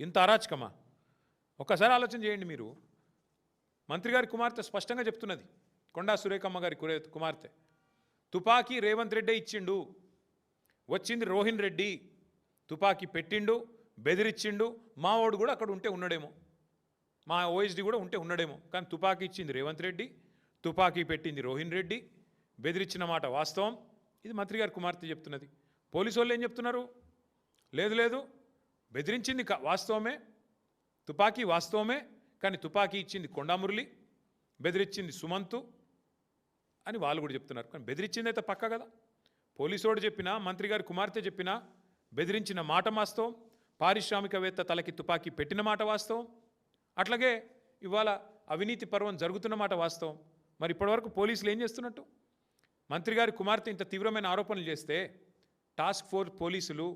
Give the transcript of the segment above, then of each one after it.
ఇంత అరాచకమా? ఒక్కసారి ఆలోచన చేయండి మీరు. మంత్రి గారి కుమార్తె స్పష్టంగా చెప్తున్నది, కొండా సురేఖమ్మ గారి కుమార్తె, తుపాకీ రేవంత్ రెడ్డే ఇచ్చిండు, వచ్చింది రోహిన్ రెడ్డి, తుపాకీ పెట్టిండు, బెదిరించిండు, మావోడు కూడా అక్కడ ఉంటే ఉన్నాడేమో, మా ఓఎస్డి కూడా ఉంటే ఉన్నాడేమో, కానీ తుపాకీ ఇచ్చింది రేవంత్ రెడ్డి, తుపాకీ పెట్టింది రోహిన్ రెడ్డి, బెదిరించిన మాట వాస్తవం. ఇది మంత్రి గారి కుమార్తె చెప్తున్నది. పోలీసు వాళ్ళు ఏం చెప్తున్నారు? లేదు లేదు, బెదిరించింది వాస్తవమే, తుపాకీ వాస్తవమే, కానీ తుపాకీ ఇచ్చింది కొండామురళి, బెదిరించింది సుమంతు అని వాళ్ళు కూడా చెప్తున్నారు. కానీ బెదిరించింది అయితే పక్క కదా. పోలీసోడు చెప్పినా, మంత్రి గారి కుమార్తె చెప్పినా బెదిరించిన మాట వాస్తవం, పారిశ్రామికవేత్త తలకి తుపాకీ పెట్టిన మాట వాస్తవం, అట్లాగే ఇవాళ అవినీతి పర్వం జరుగుతున్న మాట వాస్తవం. మరి ఇప్పటివరకు పోలీసులు ఏం చేస్తున్నట్టు? మంత్రి గారి కుమార్తె ఇంత తీవ్రమైన ఆరోపణలు చేస్తే టాస్క్ ఫోర్స్ పోలీసులు,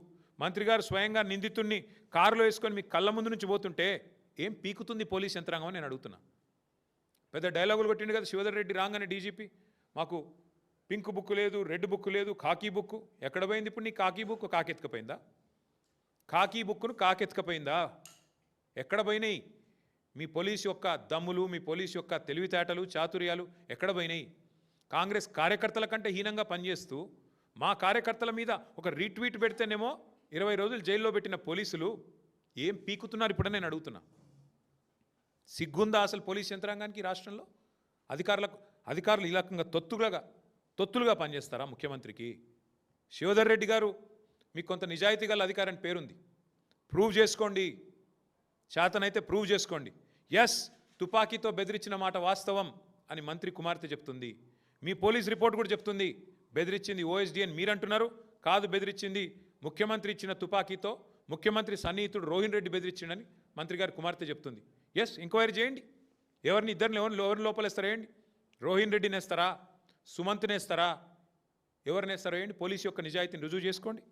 మంత్రి గారు స్వయంగా నిందితుడిని కారులో వేసుకొని మీ కళ్ళ ముందు నుంచి పోతుంటే ఏం పీకుతుంది పోలీస్ యంత్రాంగం అని నేను అడుగుతున్నా. పెద్ద డైలాగులు కొట్టిండు కదా శివధర్ రెడ్డి రాగానే డీజీపీ, మాకు పింక్ బుక్ లేదు, రెడ్ బుక్ లేదు, కాకీ బుక్. ఎక్కడ పోయింది ఇప్పుడు నీ కాకీ బుక్? కాకెత్తుకపోయిందా? కాకీ బుక్ను కాకెత్తుకపోయిందా? ఎక్కడ పోయినాయి మీ పోలీసు యొక్క దమ్ములు, మీ పోలీసు యొక్క తెలివితేటలు, చాతుర్యాలు ఎక్కడ పోయినాయి? కాంగ్రెస్ కార్యకర్తల కంటే హీనంగా పనిచేస్తూ మా కార్యకర్తల మీద ఒక రీట్వీట్ పెడితేనేమో 20 రోజులు జైల్లో పెట్టిన పోలీసులు ఏం పీకుతున్నారు ఇప్పుడు నేను అడుగుతున్నా. సిగ్గుందా అసలు పోలీస్ యంత్రాంగానికి రాష్ట్రంలో? అధికారులు ఈ రకంగా తొత్తులుగా పనిచేస్తారా ముఖ్యమంత్రికి? శివధర్ రెడ్డి గారు మీకు కొంత నిజాయితీ గల అధికారాన్ని పేరుంది, ప్రూవ్ చేసుకోండి, చేతనైతే ప్రూవ్ చేసుకోండి. ఎస్, తుపాకీతో బెదిరించిన మాట వాస్తవం అని మంత్రి కుమార్తె చెప్తుంది, మీ పోలీస్ రిపోర్ట్ కూడా చెప్తుంది. బెదిరించింది ఓఎస్డీ అని మీరు అంటున్నారు, కాదు బెదిరించింది ముఖ్యమంత్రి ఇచ్చిన తుపాకీతో ముఖ్యమంత్రి సన్నిహితుడు రోహిన్ రెడ్డి బెదిరించిండని మంత్రి గారి కుమార్తె చెప్తుంది. ఎస్, ఎంక్వైరీ చేయండి, ఎవరిని లోపలేస్తారా వేయండి, రోహిన్ రెడ్డిని వేస్తారా, సుమంత్ని వేస్తారా, ఎవరిని వేస్తారా వేయండి, పోలీసు యొక్క నిజాయితీని రుజువు చేసుకోండి.